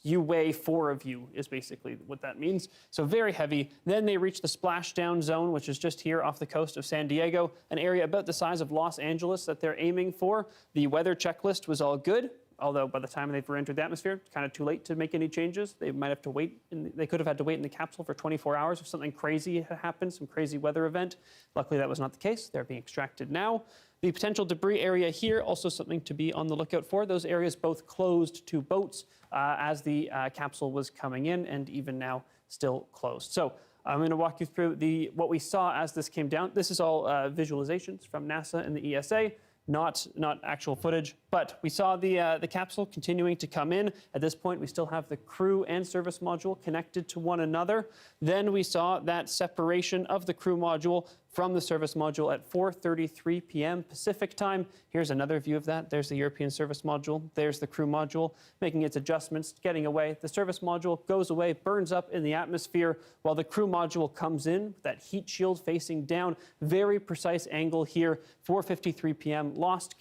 [SPEAKER 5] you weigh 4 of you is basically what that means. So very heavy. Then they reach the splashdown zone, which is just here off the coast of San Diego, an area about the size of Los Angeles that they're aiming for. The weather checklist was all good, although by the time they've entered the atmosphere, it's kind of too late to make any changes. They might have to wait. They could have had to wait in the capsule for 24 hours if something crazy had happened, some crazy weather event. Luckily, that was not the case. They're being extracted now. The potential debris area here, also something to be on the lookout for. Those areas both closed to boats as the capsule was coming in, and even now still closed. So I'm going to walk you through what we saw as this came down. This is all visualizations from NASA and the ESA. Not actual footage, but we saw the capsule continuing to come in. At this point, we still have the crew and service module connected to one another. Then we saw that separation of the crew module from the service module at 4:33 p.m. Pacific time. Here's another view of that. There's the European service module. There's the crew module making its adjustments, getting away. The service module goes away, burns up in the atmosphere, while the crew module comes in, that heat shield facing down. Very precise angle here. 4:53 p.m. Lost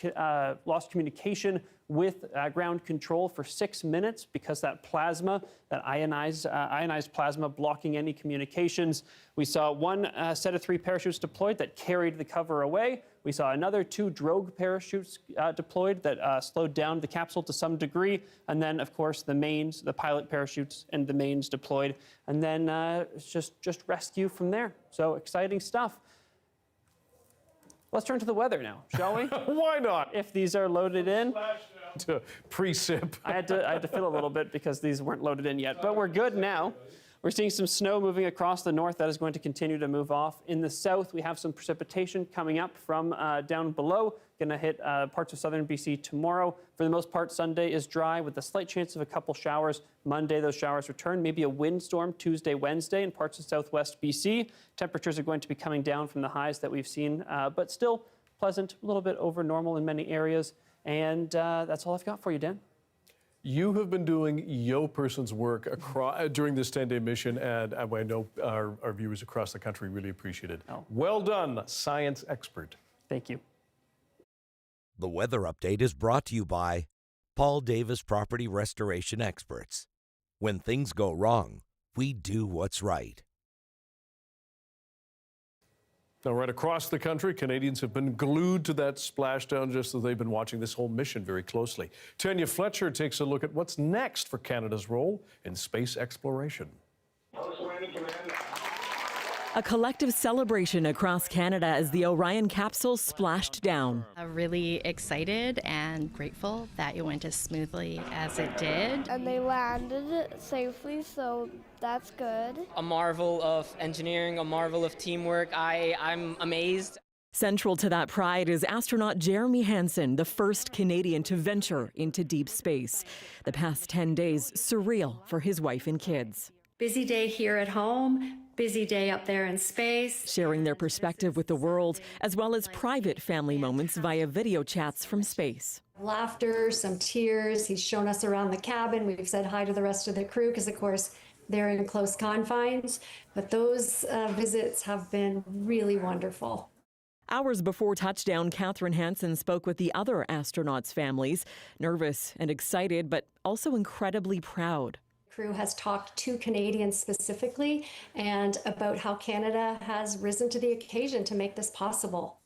[SPEAKER 5] communication with ground control for 6 minutes because that plasma, that ionized plasma, blocking any communications. We saw one set of 3 parachutes deployed that carried the cover away. We saw another 2 drogue parachutes deployed that slowed down the capsule to some degree. And then, of course, the mains, the pilot parachutes and the mains deployed. And then it's just rescue from there. So exciting stuff. Let's turn to the weather now, shall we?
[SPEAKER 1] Why not?
[SPEAKER 5] If these are loaded in.
[SPEAKER 1] To pre-sip.
[SPEAKER 5] I had to fill a little bit because these weren't loaded in yet, but we're good now. We're seeing some snow moving across the north. That is going to continue to move off. In the south, we have some precipitation coming up from down below. Going to hit parts of southern BC tomorrow. For the most part, Sunday is dry with a slight chance of a couple showers. Monday, those showers return. Maybe a windstorm Tuesday, Wednesday in parts of southwest BC. Temperatures are going to be coming down from the highs that we've seen, but still pleasant, a little bit over normal in many areas. And that's all I've got for you, Dan.
[SPEAKER 1] You have been doing yo person's work during this 10-day mission, and I know our viewers across the country really appreciate it.
[SPEAKER 5] Oh.
[SPEAKER 1] Well done, science expert.
[SPEAKER 5] Thank you.
[SPEAKER 6] The weather update is brought to you by Paul Davis Property Restoration Experts. When things go wrong, we do what's right.
[SPEAKER 1] Now, right across the country, Canadians have been glued to that splashdown just as they've been watching this whole mission very closely. Tanya Fletcher takes a look at what's next for Canada's role in space exploration.
[SPEAKER 7] A collective celebration across Canada as the Orion capsule splashed down.
[SPEAKER 8] Really excited and grateful that it went as smoothly as it did.
[SPEAKER 27] And they landed it safely, so that's good.
[SPEAKER 15] A marvel of engineering, a marvel of teamwork. I'm amazed.
[SPEAKER 7] Central to that pride is astronaut Jeremy Hansen, the first Canadian to venture into deep space. The past 10 days surreal for his wife and kids.
[SPEAKER 16] Busy day here at home.
[SPEAKER 2] busy day up there in space.
[SPEAKER 7] Sharing their perspective with the world, as well as private family moments via video chats from space.
[SPEAKER 2] Laughter, some tears. He's shown us around the cabin. We've said hi to the rest of the crew because, of course, they're in close confines. But those visits have been really wonderful.
[SPEAKER 7] Hours before touchdown, Catherine Hansen spoke with the other astronauts' families, nervous and excited, but also incredibly proud.
[SPEAKER 2] Crew has talked to Canadians specifically and about how Canada has risen to the occasion to make this possible.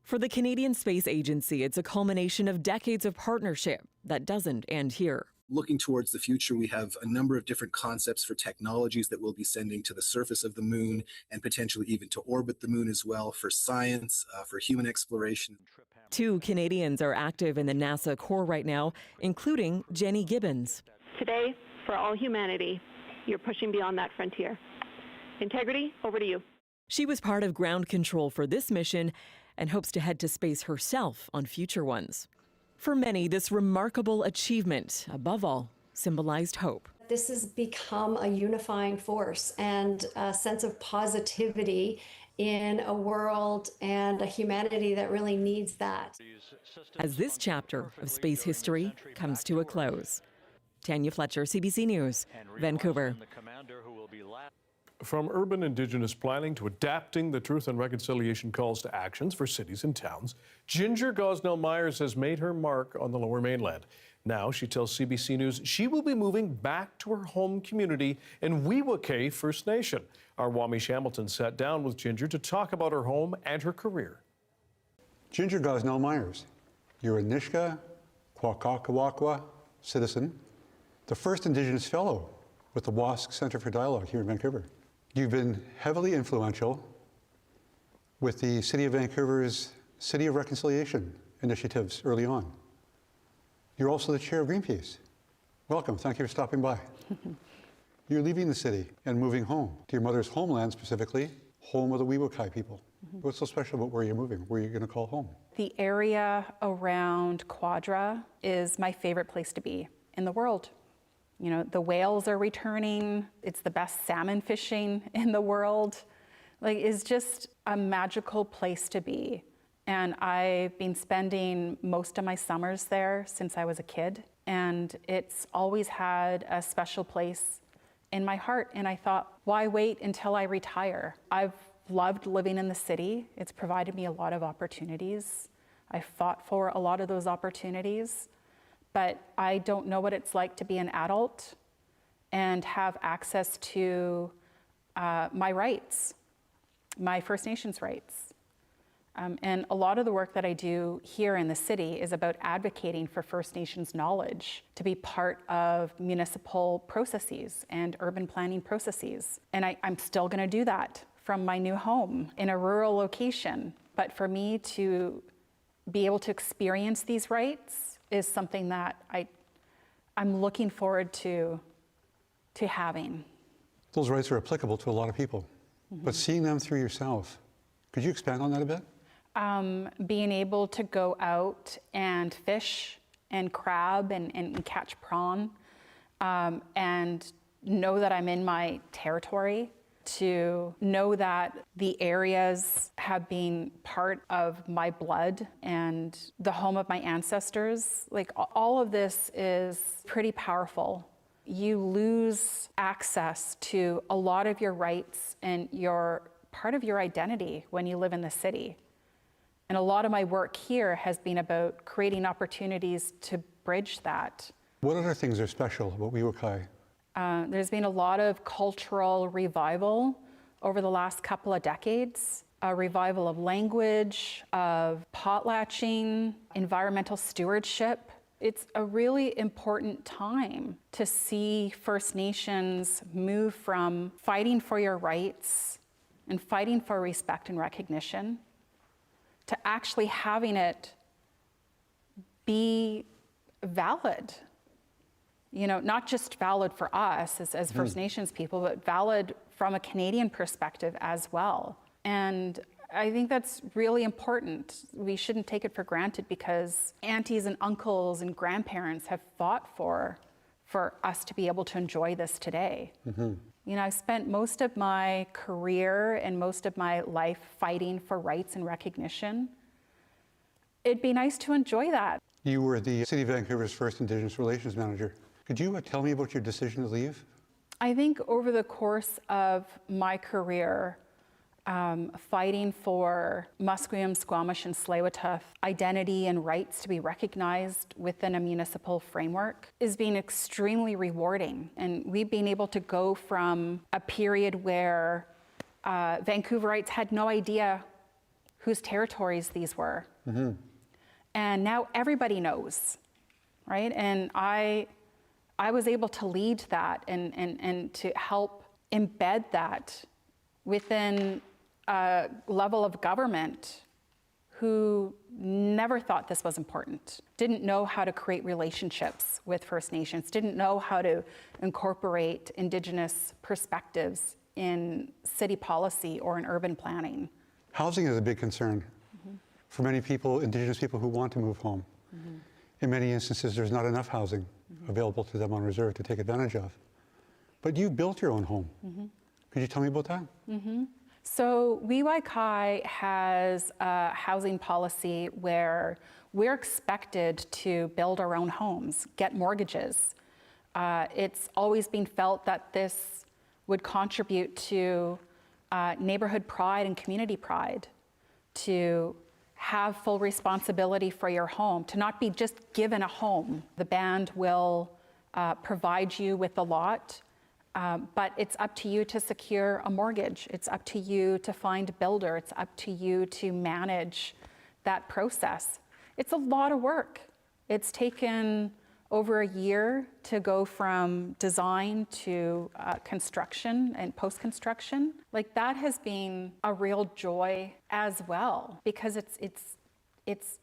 [SPEAKER 7] For the Canadian Space Agency, it's a culmination of decades of partnership that doesn't end here.
[SPEAKER 9] Looking towards the future, we have a number of different concepts for technologies that we'll be sending to the surface of the moon and potentially even to orbit the moon as well, for science, for human exploration.
[SPEAKER 7] 2 Canadians are active in the NASA Corps right now, including Jenny Gibbons.
[SPEAKER 11] Today, for all humanity, you're pushing beyond that frontier. Integrity, over to you.
[SPEAKER 7] She was part of ground control for this mission and hopes to head to space herself on future ones. For many, this remarkable achievement, above all, symbolized hope.
[SPEAKER 2] This has become a unifying force and a sense of positivity in a world and a humanity that really needs that.
[SPEAKER 7] As this chapter of space history comes to a close. Tanya Fletcher, CBC News, Vancouver.
[SPEAKER 1] From urban Indigenous planning to adapting the Truth and Reconciliation calls to actions for cities and towns, Ginger Gosnell-Myers has made her mark on the Lower Mainland. Now, she tells CBC News she will be moving back to her home community in Weewakay First Nation. Our Wamish Hamilton sat down with Ginger to talk about her home and her career.
[SPEAKER 16] Ginger Gosnell-Myers, you're a Nisga'a Kwakwaka'wakwa citizen, the first Indigenous Fellow with the WASC Centre for Dialogue here in Vancouver. You've been heavily influential with the City of Vancouver's City of Reconciliation initiatives early on. You're also the chair of Greenpeace. Welcome, thank you for stopping by. You're leaving the city and moving home to your mother's homeland, specifically, home of the Weewakay people. What's so special about where you're moving? Where are you going to call home?
[SPEAKER 18] The area around Quadra is my favorite place to be in the world. You know, the whales are returning. It's the best salmon fishing in the world. Like, it's just a magical place to be. And I've been spending most of my summers there since I was a kid. And it's always had a special place in my heart. And I thought, why wait until I retire? I've loved living in the city. It's provided me a lot of opportunities. I fought for a lot of those opportunities. But I don't know what it's like to be an adult and have access to my rights, my First Nations rights. And a lot of the work that I do here in the city is about advocating for First Nations knowledge to be part of municipal processes and urban planning processes. And I'm still going to do that from my new home in a rural location. But for me to be able to experience these rights is something that I'm looking forward to having.
[SPEAKER 16] Those rights are applicable to a lot of people, but seeing them through yourself, could you expand on that a bit?
[SPEAKER 18] Being able to go out and fish and crab and catch prawn and know that I'm in my territory, to know that the areas have been part of my blood and the home of my ancestors. Like, all of this is pretty powerful. You lose access to a lot of your rights and your part of your identity when you live in the city. And a lot of my work here has been about creating opportunities to bridge that.
[SPEAKER 16] What other things are special about Weewakay?
[SPEAKER 18] There's been a lot of cultural revival over the last couple of decades, a revival of language, of potlatching, environmental stewardship. It's a really important time to see First Nations move from fighting for your rights and fighting for respect and recognition to actually having it be valid. You know, not just valid for us as First Nations people, but valid from a Canadian perspective as well. And I think that's really important. We shouldn't take it for granted because aunties and uncles and grandparents have fought for us to be able to enjoy this today. You You know, I've spent most of my career and most of my life fighting for rights and recognition. It'd be nice to enjoy that.
[SPEAKER 16] You were the City of Vancouver's first Indigenous Relations Manager. Could you tell me about your decision to leave?
[SPEAKER 18] I think over the course of my career, fighting for Musqueam, Squamish, and Tsleil-Waututh identity and rights to be recognized within a municipal framework is being extremely rewarding. And we've been able to go from a period where Vancouverites had no idea whose territories these were. Mm-hmm. And now everybody knows, right? And I was able to lead that and to help embed that within a level of government who never thought this was important, didn't know how to create relationships with First Nations, didn't know how to incorporate Indigenous perspectives in city policy or in urban planning.
[SPEAKER 16] Housing is a big concern for many people, Indigenous people who want to move home. In many instances, there's not enough housing available to them on reserve to take advantage of. But you built your own home. Could you tell me about that?
[SPEAKER 18] So WeWaikai has a housing policy where we're expected to build our own homes, get mortgages. It's always been felt that this would contribute to neighborhood pride and community pride, to have full responsibility for your home, to not be just given a home. The band will provide you with a lot, but it's up to you to secure a mortgage. It's up to you to find a builder. It's up to you to manage that process. It's a lot of work. It's taken over a year to go from design to construction and post-construction. Like, that has been a real joy as well, because it's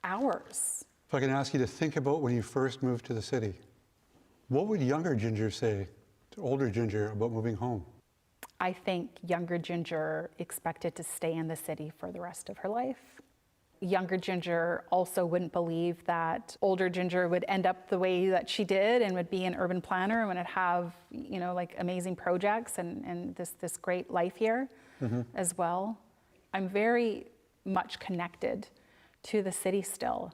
[SPEAKER 18] ours.
[SPEAKER 16] If I can ask you to think about when you first moved to the city, what would younger Ginger say to older Ginger about moving home?
[SPEAKER 18] I think younger Ginger expected to stay in the city for the rest of her life. Younger Ginger also wouldn't believe that older Ginger would end up the way that she did and would be an urban planner and would have, you know, like amazing projects and this great life here as well. I'm very much connected to the city still.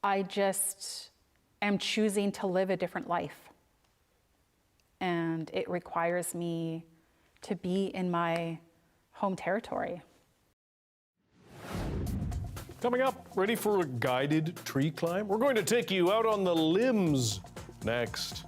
[SPEAKER 18] I just am choosing to live a different life. And it requires me to be in my home territory.
[SPEAKER 1] Coming up, ready for a guided tree climb? We're going to take you out on the limbs next.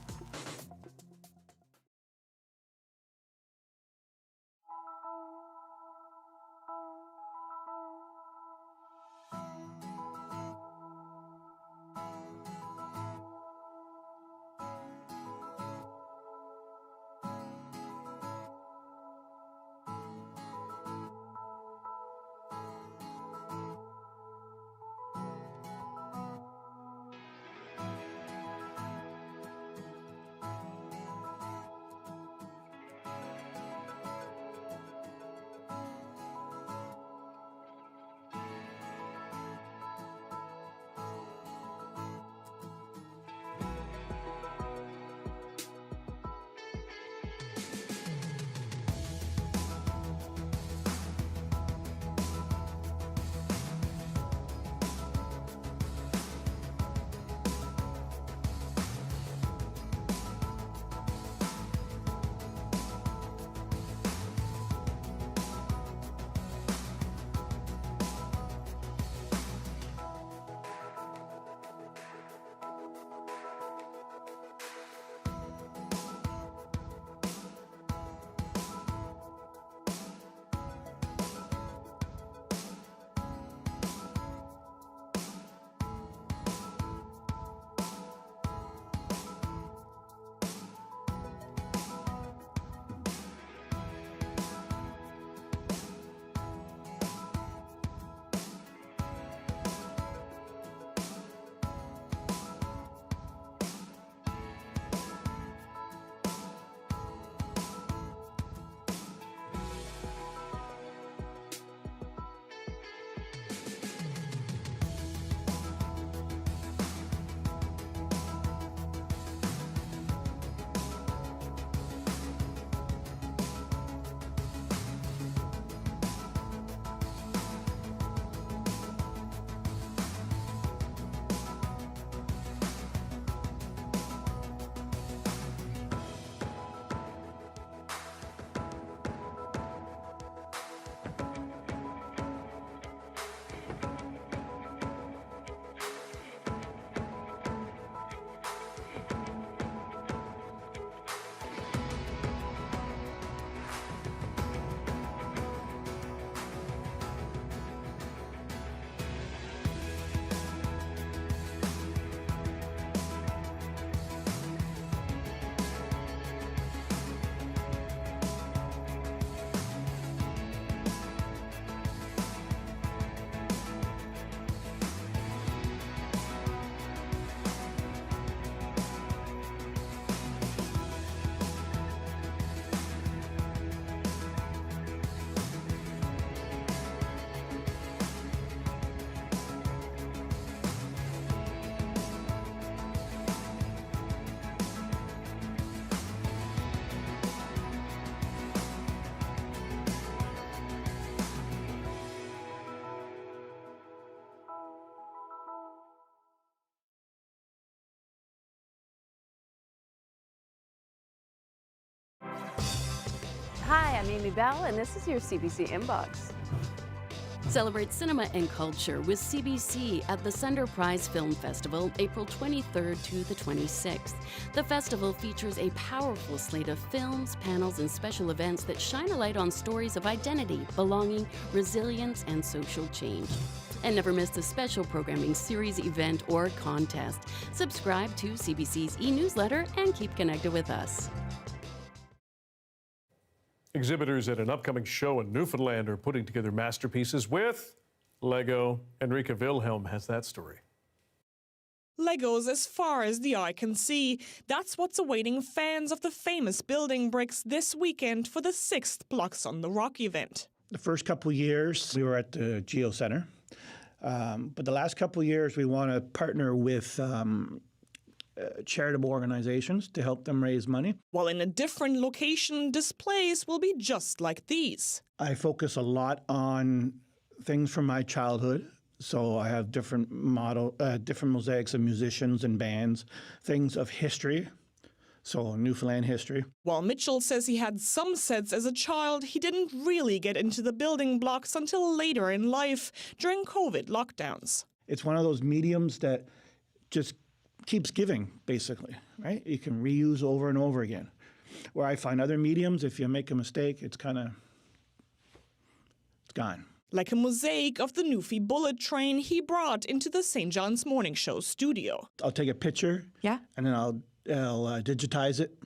[SPEAKER 12] Hi, I'm Amy Bell, and this is your CBC Inbox.
[SPEAKER 13] Celebrate cinema and culture with CBC at the Sunder Prize Film Festival, April 23rd to the 26th. The festival features a powerful slate of films, panels, and special events that shine a light on stories of identity, belonging, resilience, and social change. And never miss a special programming series, event, or contest. Subscribe to CBC's e-newsletter and keep connected with us.
[SPEAKER 1] Exhibitors at an upcoming show in Newfoundland are putting together masterpieces with Lego. Enrica Wilhelm has that story.
[SPEAKER 14] Legos as far as the eye can see. That's what's awaiting fans of the famous building bricks this weekend for the 6th Blocks on the Rock event.
[SPEAKER 17] The first couple of years, we were at the Geo Center. But the last couple of years, we want to partner with charitable organizations to help them raise money.
[SPEAKER 14] While in a different location, displays will be just like these.
[SPEAKER 17] I focus a lot on things from my childhood. So I have different mosaics of musicians and bands, things of history. So Newfoundland history.
[SPEAKER 14] While Mitchell says he had some sets as a child, he didn't really get into the building blocks until later in life, during COVID lockdowns.
[SPEAKER 17] It's one of those mediums that just keeps giving, basically, right? You can reuse over and over again. Where I find other mediums, if you make a mistake, it's gone.
[SPEAKER 14] Like a mosaic of the Newfie bullet train he brought into the St. John's Morning Show studio.
[SPEAKER 17] I'll take a picture,
[SPEAKER 14] and
[SPEAKER 17] then I'll digitize it,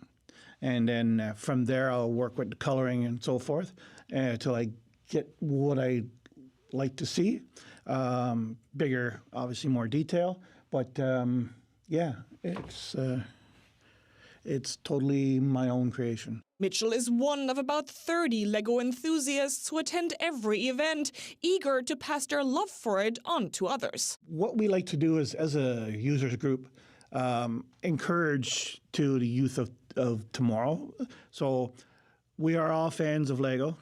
[SPEAKER 17] and then from there I'll work with the coloring and so forth until I get what I like to see. Bigger, obviously more detail, but yeah, it's totally my own creation.
[SPEAKER 14] Mitchell is one of about 30 Lego enthusiasts who attend every event, eager to pass their love for it on to others.
[SPEAKER 17] What we like to do is, as a users group, encourage to the youth of tomorrow. So we are all fans of Lego.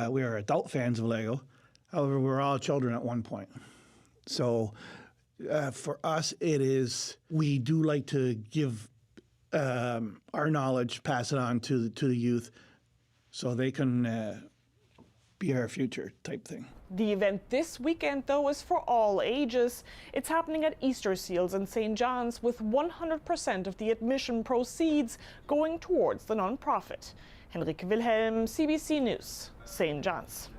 [SPEAKER 17] We are adult fans of Lego. However, we're all children at one point. So for us, we do like to give our knowledge, pass it on to the youth so they can be our future type thing.
[SPEAKER 14] The event this weekend, though, is for all ages. It's happening at Easter Seals in St. John's, with 100% of the admission proceeds going towards the nonprofit. Henrike Wilhelm, CBC News, St. John's.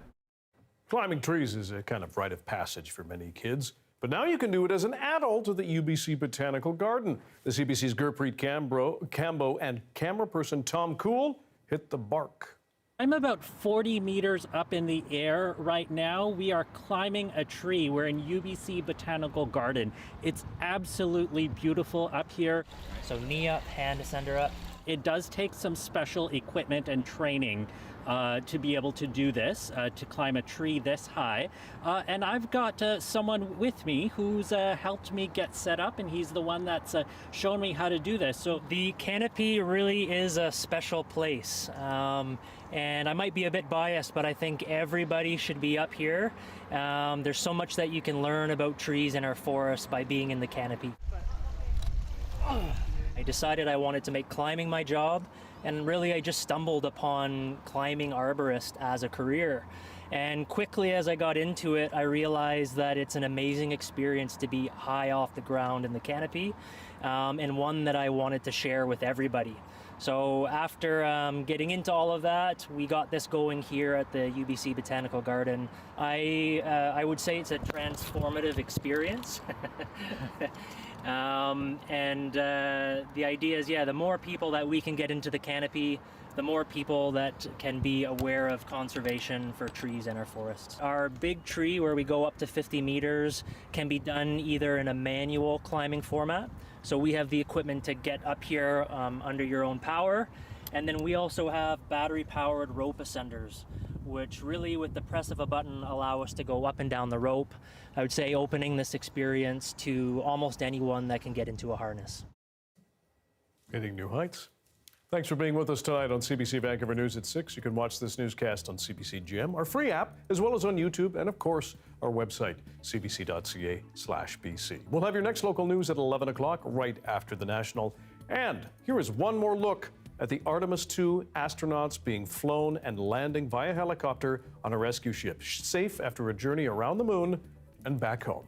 [SPEAKER 1] Climbing trees is a kind of rite of passage for many kids, but now you can do it as an adult at the UBC Botanical Garden. The CBC's Gurpreet Cambo and camera person Tom Cool hit the bark.
[SPEAKER 19] I'm about 40 meters up in the air right now. We are climbing a tree. We're in UBC Botanical Garden. It's absolutely beautiful up here.
[SPEAKER 20] So knee up, hand ascender up.
[SPEAKER 19] It does take some special equipment and training to be able to do this, to climb a tree this high. And I've got someone with me who's helped me get set up, and he's the one that's shown me how to do this. So
[SPEAKER 20] the canopy really is a special place. And I might be a bit biased, but I think everybody should be up here. There's so much that you can learn about trees in our forest by being in the canopy. I decided I wanted to make climbing my job, and really I just stumbled upon climbing arborist as a career. And quickly as I got into it, I realized that it's an amazing experience to be high off the ground in the canopy, and one that I wanted to share with everybody. So after getting into all of that, we got this going here at the UBC Botanical Garden. I would say it's a transformative experience. The idea is, the more people that we can get into the canopy, the more people that can be aware of conservation for trees in our forests. Our big tree, where we go up to 50 meters, can be done either in a manual climbing format. So we have the equipment to get up here under your own power. And then we also have battery-powered rope ascenders, which really, with the press of a button, allow us to go up and down the rope. I would say opening this experience to almost anyone that can get into a harness.
[SPEAKER 1] Hitting new heights. Thanks for being with us tonight on CBC Vancouver News at 6. You can watch this newscast on CBC Gem, our free app, as well as on YouTube, and of course, our website, cbc.ca/BC. We'll have your next local news at 11 o'clock, right after the National. And here is one more look at the Artemis II astronauts being flown and landing via helicopter on a rescue ship, safe after a journey around the moon and back home.